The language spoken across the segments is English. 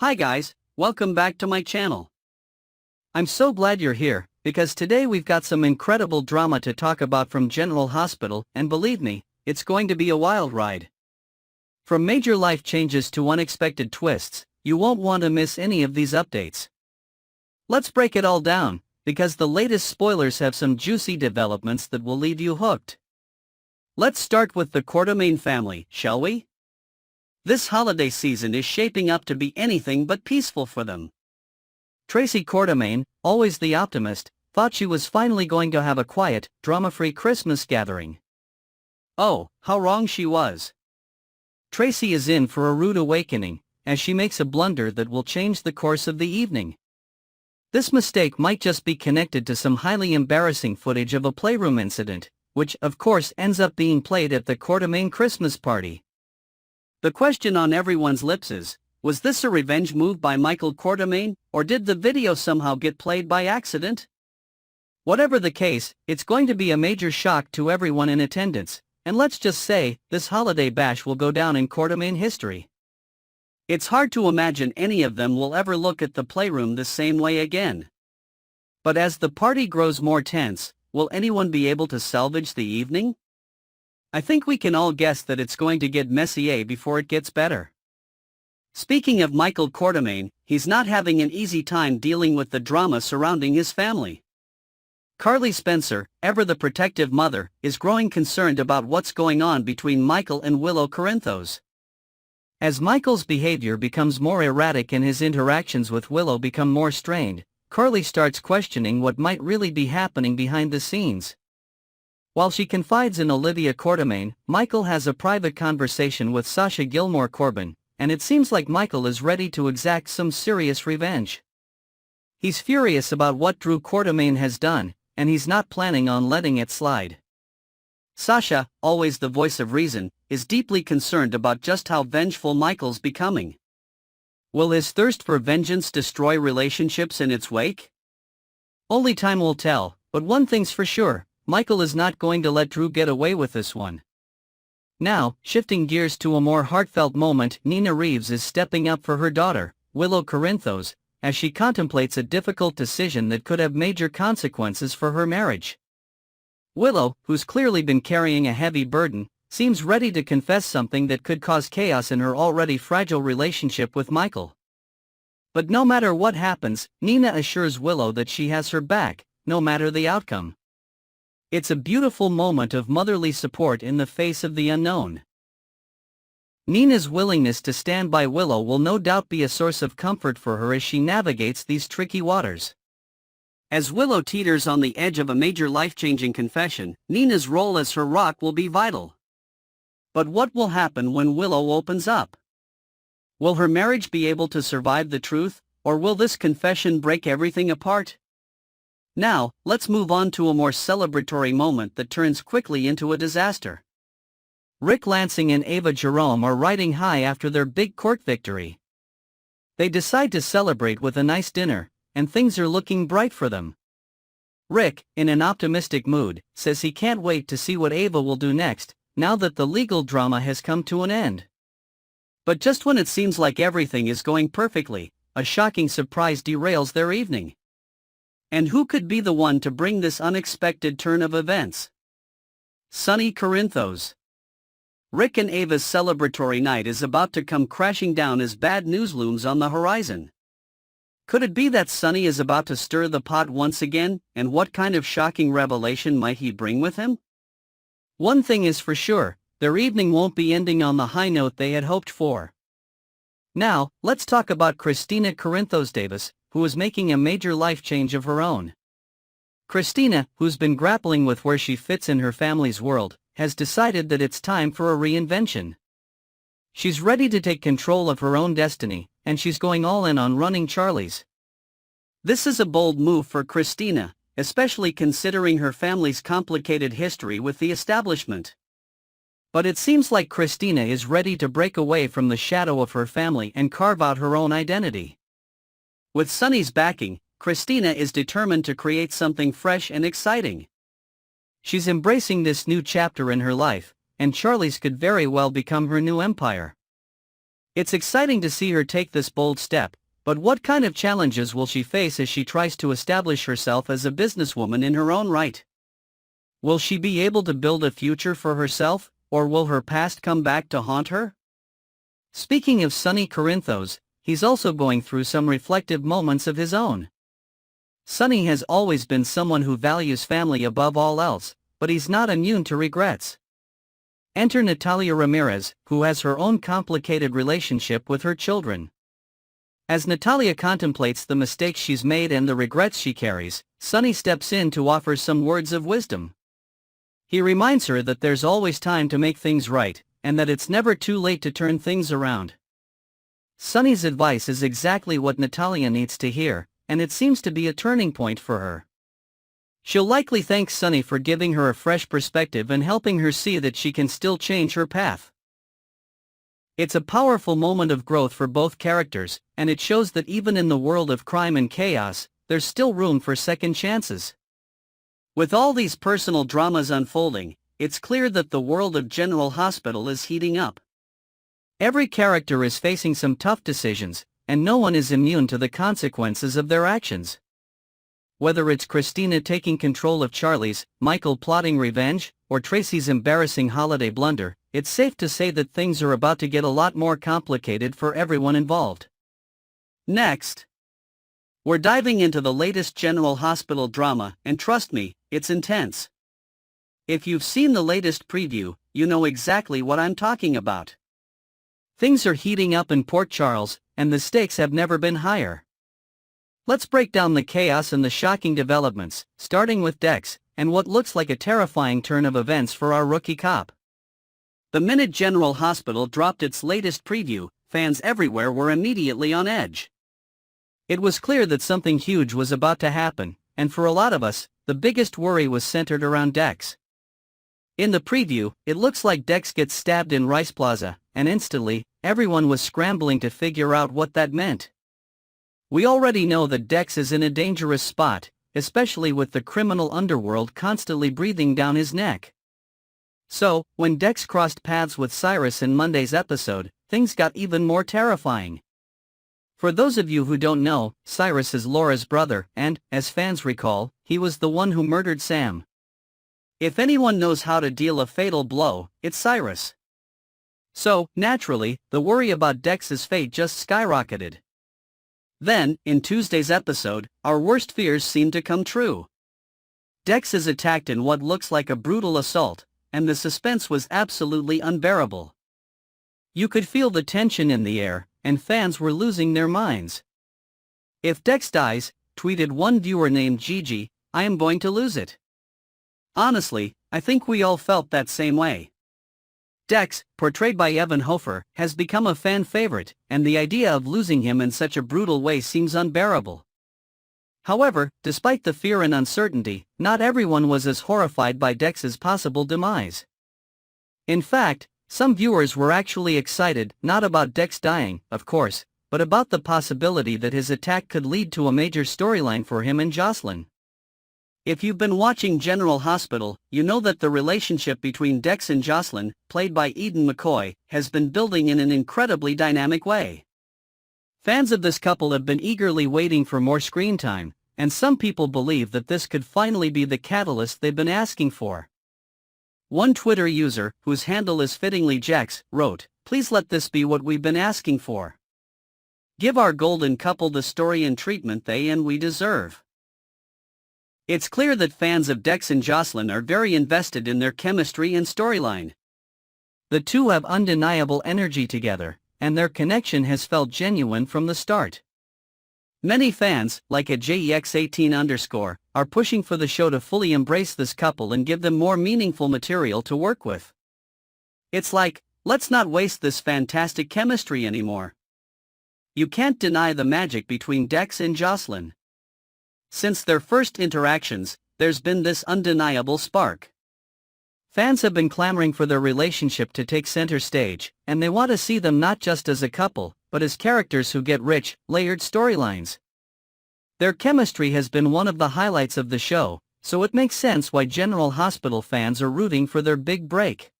Hi guys, welcome back to my channel. I'm so glad you're here, because today we've got some incredible drama to talk about from General Hospital, and believe me, it's going to be a wild ride. From major life changes to unexpected twists, you won't want to miss any of these updates. Let's break it all down, because the latest spoilers have some juicy developments that will leave you hooked. Let's start with the Quartermaine family, shall we? This holiday season is shaping up to be anything but peaceful for them. Tracy Quartermaine, always the optimist, thought she was finally going to have a quiet, drama-free Christmas gathering. Oh, how wrong she was. Tracy is in for a rude awakening, as she makes a blunder that will change the course of the evening. This mistake might just be connected to some highly embarrassing footage of a playroom incident, which of course ends up being played at the Quartermaine Christmas party. The question on everyone's lips is, was this a revenge move by Michael Quartermaine, or did the video somehow get played by accident? Whatever the case, it's going to be a major shock to everyone in attendance, and let's just say, this holiday bash will go down in Quartermaine history. It's hard to imagine any of them will ever look at the playroom the same way again. But as the party grows more tense, will anyone be able to salvage the evening? I think we can all guess that it's going to get messier before it gets better. Speaking of Michael Quartermaine, he's not having an easy time dealing with the drama surrounding his family. Carly Spencer, ever the protective mother, is growing concerned about what's going on between Michael and Willow Corinthos. As Michael's behavior becomes more erratic and his interactions with Willow become more strained, Carly starts questioning what might really be happening behind the scenes. While she confides in Olivia Quartermaine, Michael has a private conversation with Sasha Gilmore Corbin, and it seems like Michael is ready to exact some serious revenge. He's furious about what Drew Quartermaine has done, and he's not planning on letting it slide. Sasha, always the voice of reason, is deeply concerned about just how vengeful Michael's becoming. Will his thirst for vengeance destroy relationships in its wake? Only time will tell, but one thing's for sure. Michael is not going to let Drew get away with this one. Now, shifting gears to a more heartfelt moment, Nina Reeves is stepping up for her daughter, Willow Corinthos, as she contemplates a difficult decision that could have major consequences for her marriage. Willow, who's clearly been carrying a heavy burden, seems ready to confess something that could cause chaos in her already fragile relationship with Michael. But no matter what happens, Nina assures Willow that she has her back, no matter the outcome. It's a beautiful moment of motherly support in the face of the unknown. Nina's willingness to stand by Willow will no doubt be a source of comfort for her as she navigates these tricky waters. As Willow teeters on the edge of a major life-changing confession, Nina's role as her rock will be vital. But what will happen when Willow opens up? Will her marriage be able to survive the truth, or will this confession break everything apart? Now, let's move on to a more celebratory moment that turns quickly into a disaster. Rick Lansing and Ava Jerome are riding high after their big court victory. They decide to celebrate with a nice dinner, and things are looking bright for them. Rick, in an optimistic mood, says he can't wait to see what Ava will do next, now that the legal drama has come to an end. But just when it seems like everything is going perfectly, a shocking surprise derails their evening. And who could be the one to bring this unexpected turn of events? Sonny Corinthos. Rick and Ava's celebratory night is about to come crashing down as bad news looms on the horizon. Could it be that Sonny is about to stir the pot once again, and what kind of shocking revelation might he bring with him? One thing is for sure, their evening won't be ending on the high note they had hoped for. Now, let's talk about Christina Corinthos Davis, who is making a major life change of her own. Christina, who's been grappling with where she fits in her family's world, has decided that it's time for a reinvention. She's ready to take control of her own destiny, and she's going all in on running Charlie's. This is a bold move for Christina, especially considering her family's complicated history with the establishment. But it seems like Christina is ready to break away from the shadow of her family and carve out her own identity. With Sonny's backing, Christina is determined to create something fresh and exciting. She's embracing this new chapter in her life, and Charlie's could very well become her new empire. It's exciting to see her take this bold step, but what kind of challenges will she face as she tries to establish herself as a businesswoman in her own right? Will she be able to build a future for herself, or will her past come back to haunt her? Speaking of Sonny Corinthos, he's also going through some reflective moments of his own. Sonny has always been someone who values family above all else, but he's not immune to regrets. Enter Natalia Ramirez, who has her own complicated relationship with her children. As Natalia contemplates the mistakes she's made and the regrets she carries, Sonny steps in to offer some words of wisdom. He reminds her that there's always time to make things right, and that it's never too late to turn things around. Sonny's advice is exactly what Natalia needs to hear, and it seems to be a turning point for her. She'll likely thank Sonny for giving her a fresh perspective and helping her see that she can still change her path. It's a powerful moment of growth for both characters, and it shows that even in the world of crime and chaos, there's still room for second chances. With all these personal dramas unfolding, it's clear that the world of General Hospital is heating up. Every character is facing some tough decisions, and no one is immune to the consequences of their actions. Whether it's Christina taking control of Charlie's, Michael plotting revenge, or Tracy's embarrassing holiday blunder, it's safe to say that things are about to get a lot more complicated for everyone involved. Next, we're diving into the latest General Hospital drama, and trust me, it's intense. If you've seen the latest preview, you know exactly what I'm talking about. Things are heating up in Port Charles, and the stakes have never been higher. Let's break down the chaos and the shocking developments, starting with Dex, and what looks like a terrifying turn of events for our rookie cop. The minute General Hospital dropped its latest preview, fans everywhere were immediately on edge. It was clear that something huge was about to happen, and for a lot of us, the biggest worry was centered around Dex. In the preview, it looks like Dex gets stabbed in Rice Plaza, and instantly, everyone was scrambling to figure out what that meant. We already know that Dex is in a dangerous spot, especially with the criminal underworld constantly breathing down his neck. So, when Dex crossed paths with Cyrus in Monday's episode, things got even more terrifying. For those of you who don't know, Cyrus is Laura's brother, and, as fans recall, he was the one who murdered Sam. If anyone knows how to deal a fatal blow, it's Cyrus. So, naturally, the worry about Dex's fate just skyrocketed. Then, in Tuesday's episode, our worst fears seemed to come true. Dex is attacked in what looks like a brutal assault, and the suspense was absolutely unbearable. You could feel the tension in the air, and fans were losing their minds. "If Dex dies," tweeted one viewer named Gigi, "I am going to lose it." Honestly, I think we all felt that same way. Dex, portrayed by Evan Hofer, has become a fan favorite, and the idea of losing him in such a brutal way seems unbearable. However, despite the fear and uncertainty, not everyone was as horrified by Dex's possible demise. In fact, some viewers were actually excited, not about Dex dying, of course, but about the possibility that his attack could lead to a major storyline for him and Jocelyn. If you've been watching General Hospital, you know that the relationship between Dex and Jocelyn, played by Eden McCoy, has been building in an incredibly dynamic way. Fans of this couple have been eagerly waiting for more screen time, and some people believe that this could finally be the catalyst they've been asking for. One Twitter user, whose handle is fittingly Jex, wrote, "Please let this be what we've been asking for. Give our golden couple the story and treatment they and we deserve." It's clear that fans of Dex and Jocelyn are very invested in their chemistry and storyline. The two have undeniable energy together, and their connection has felt genuine from the start. Many fans, like at JEX18_, are pushing for the show to fully embrace this couple and give them more meaningful material to work with. It's like, let's not waste this fantastic chemistry anymore. You can't deny the magic between Dex and Jocelyn. Since their first interactions, there's been this undeniable spark. Fans have been clamoring for their relationship to take center stage, and they want to see them not just as a couple, but as characters who get rich, layered storylines. Their chemistry has been one of the highlights of the show, so it makes sense why General Hospital fans are rooting for their big break.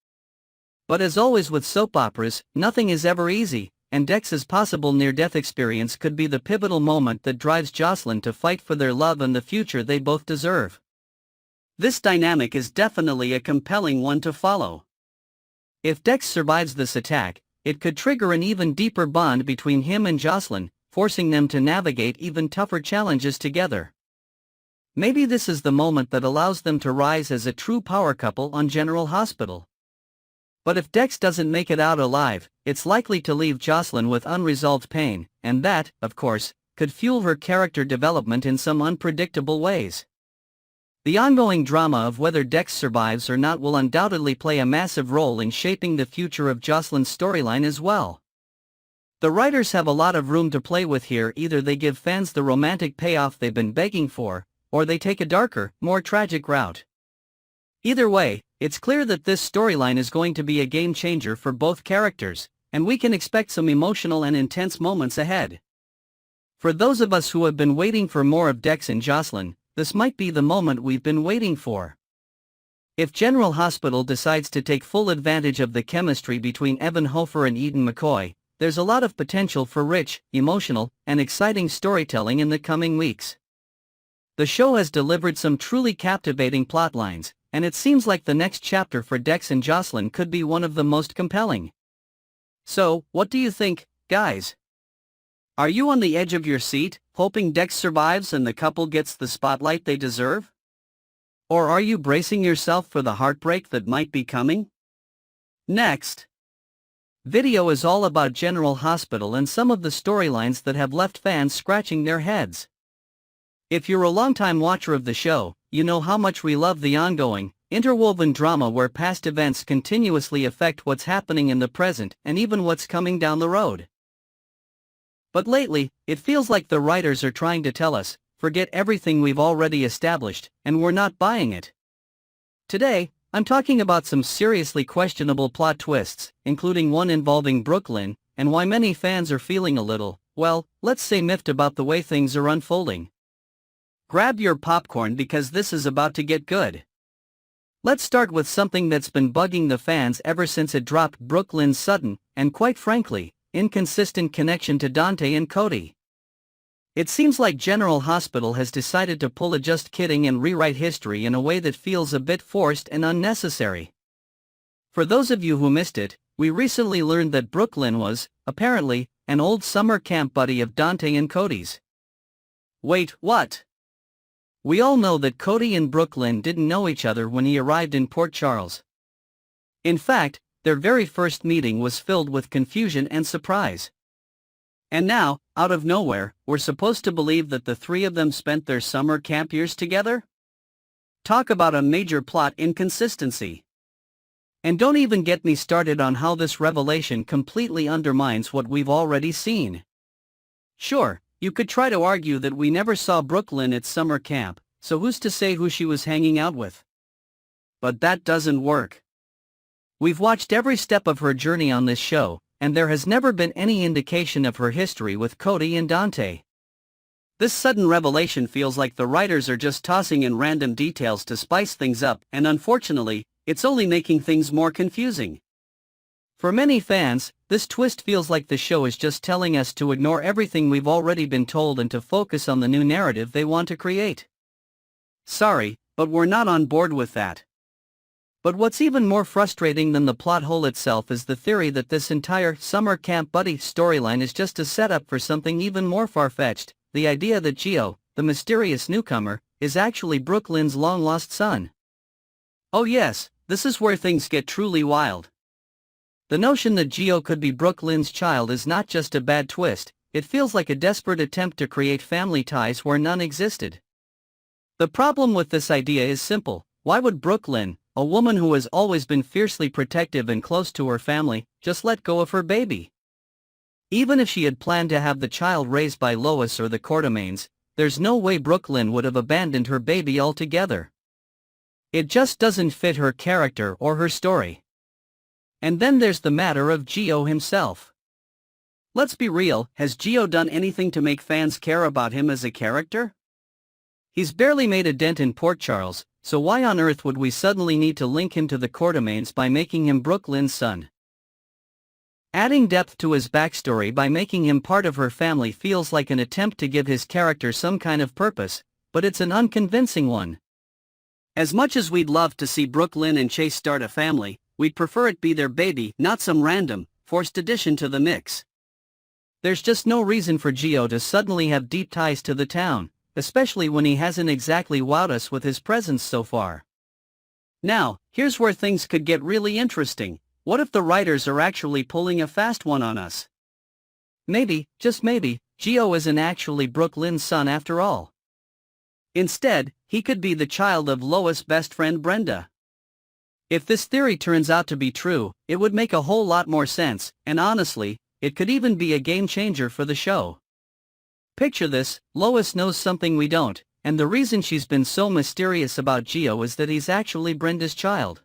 But as always with soap operas, nothing is ever easy, and Dex's possible near-death experience could be the pivotal moment that drives Jocelyn to fight for their love and the future they both deserve. This dynamic is definitely a compelling one to follow. If Dex survives this attack, it could trigger an even deeper bond between him and Jocelyn, forcing them to navigate even tougher challenges together. Maybe this is the moment that allows them to rise as a true power couple on General Hospital. But if Dex doesn't make it out alive, it's likely to leave Jocelyn with unresolved pain, and that, of course, could fuel her character development in some unpredictable ways. The ongoing drama of whether Dex survives or not will undoubtedly play a massive role in shaping the future of Jocelyn's storyline as well. The writers have a lot of room to play with here. Either they give fans the romantic payoff they've been begging for, or they take a darker, more tragic route. Either way, it's clear that this storyline is going to be a game changer for both characters, and we can expect some emotional and intense moments ahead. For those of us who have been waiting for more of Dex and Jocelyn, this might be the moment we've been waiting for. If General Hospital decides to take full advantage of the chemistry between Evan Hofer and Eden McCoy, there's a lot of potential for rich, emotional, and exciting storytelling in the coming weeks. The show has delivered some truly captivating plotlines, and it seems like the next chapter for Dex and Jocelyn could be one of the most compelling. So, what do you think, guys? Are you on the edge of your seat, hoping Dex survives and the couple gets the spotlight they deserve? Or are you bracing yourself for the heartbreak that might be coming? Next video is all about General Hospital and some of the storylines that have left fans scratching their heads. If you're a longtime watcher of the show, you know how much we love the ongoing, interwoven drama where past events continuously affect what's happening in the present and even what's coming down the road. But lately, it feels like the writers are trying to tell us, forget everything we've already established, and we're not buying it. Today, I'm talking about some seriously questionable plot twists, including one involving Brooklyn, and why many fans are feeling a little, well, let's say miffed about the way things are unfolding. Grab your popcorn because this is about to get good. Let's start with something that's been bugging the fans ever since it dropped: Brooklyn's sudden, and quite frankly, inconsistent connection to Dante and Cody. It seems like General Hospital has decided to pull a just kidding and rewrite history in a way that feels a bit forced and unnecessary. For those of you who missed it, we recently learned that Brooklyn was, apparently, an old summer camp buddy of Dante and Cody's. Wait, what? We all know that Cody and Brooklyn didn't know each other when he arrived in Port Charles. In fact, their very first meeting was filled with confusion and surprise. And now, out of nowhere, we're supposed to believe that the three of them spent their summer camp years together? Talk about a major plot inconsistency. And don't even get me started on how this revelation completely undermines what we've already seen. Sure, you could try to argue that we never saw Brooklyn at summer camp, so who's to say who she was hanging out with? But that doesn't work. We've watched every step of her journey on this show, and there has never been any indication of her history with Cody and Dante. This sudden revelation feels like the writers are just tossing in random details to spice things up, and unfortunately, it's only making things more confusing. For many fans, this twist feels like the show is just telling us to ignore everything we've already been told and to focus on the new narrative they want to create. Sorry, but we're not on board with that. But what's even more frustrating than the plot hole itself is the theory that this entire summer camp buddy storyline is just a setup for something even more far-fetched: the idea that Gio, the mysterious newcomer, is actually Brooklyn's long-lost son. Oh yes, this is where things get truly wild. The notion that Gio could be Brooklyn's child is not just a bad twist, it feels like a desperate attempt to create family ties where none existed. The problem with this idea is simple: why would Brooklyn, a woman who has always been fiercely protective and close to her family, just let go of her baby? Even if she had planned to have the child raised by Lois or the Quartermaines, there's no way Brooklyn would have abandoned her baby altogether. It just doesn't fit her character or her story. And then there's the matter of Gio himself. Let's be real, has Gio done anything to make fans care about him as a character? He's barely made a dent in Port Charles, so why on earth would we suddenly need to link him to the Quartermaines by making him Brooklyn's son? Adding depth to his backstory by making him part of her family feels like an attempt to give his character some kind of purpose, but it's an unconvincing one. As much as we'd love to see Brooklyn and Chase start a family, we'd prefer it be their baby, not some random, forced addition to the mix. There's just no reason for Gio to suddenly have deep ties to the town, especially when he hasn't exactly wowed us with his presence so far. Now, here's where things could get really interesting. What if the writers are actually pulling a fast one on us? Maybe, just maybe, Gio isn't actually Brooklyn's son after all. Instead, he could be the child of Lois' best friend Brenda. If this theory turns out to be true, it would make a whole lot more sense, and honestly, it could even be a game changer for the show. Picture this: Lois knows something we don't, and the reason she's been so mysterious about Gio is that he's actually Brenda's child.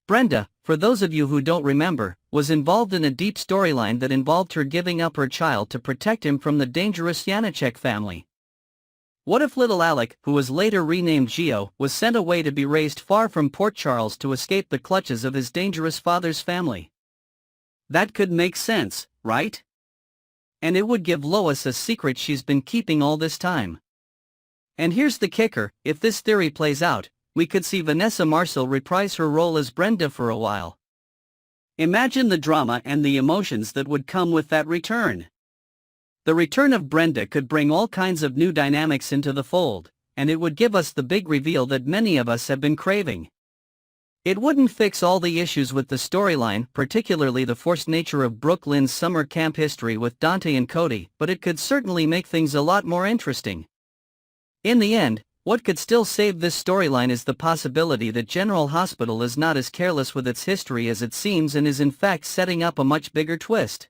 Brenda, for those of you who don't remember, was involved in a deep storyline that involved her giving up her child to protect him from the dangerous Janacek family. What if little Alec, who was later renamed Gio, was sent away to be raised far from Port Charles to escape the clutches of his dangerous father's family? That could make sense, right? And it would give Lois a secret she's been keeping all this time. And here's the kicker: if this theory plays out, we could see Vanessa Marcil reprise her role as Brenda for a while. Imagine the drama and the emotions that would come with that return. The return of Brenda could bring all kinds of new dynamics into the fold, and it would give us the big reveal that many of us have been craving. It wouldn't fix all the issues with the storyline, particularly the forced nature of Brooklyn's summer camp history with Dante and Cody, but it could certainly make things a lot more interesting. In the end, what could still save this storyline is the possibility that General Hospital is not as careless with its history as it seems and is in fact setting up a much bigger twist.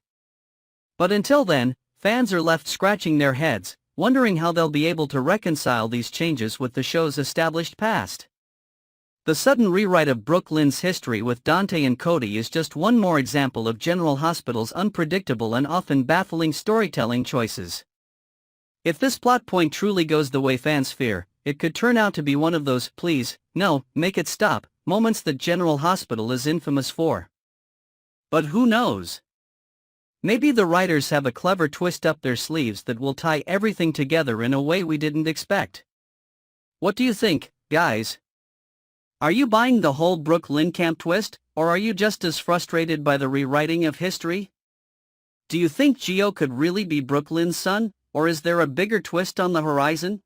But until then, fans are left scratching their heads, wondering how they'll be able to reconcile these changes with the show's established past. The sudden rewrite of Brooklyn's history with Dante and Cody is just one more example of General Hospital's unpredictable and often baffling storytelling choices. If this plot point truly goes the way fans fear, it could turn out to be one of those "please, no, make it stop" moments that General Hospital is infamous for. But who knows? Maybe the writers have a clever twist up their sleeves that will tie everything together in a way we didn't expect. What do you think, guys? Are you buying the whole Brooklyn camp twist, or are you just as frustrated by the rewriting of history? Do you think Gio could really be Brooklyn's son, or is there a bigger twist on the horizon?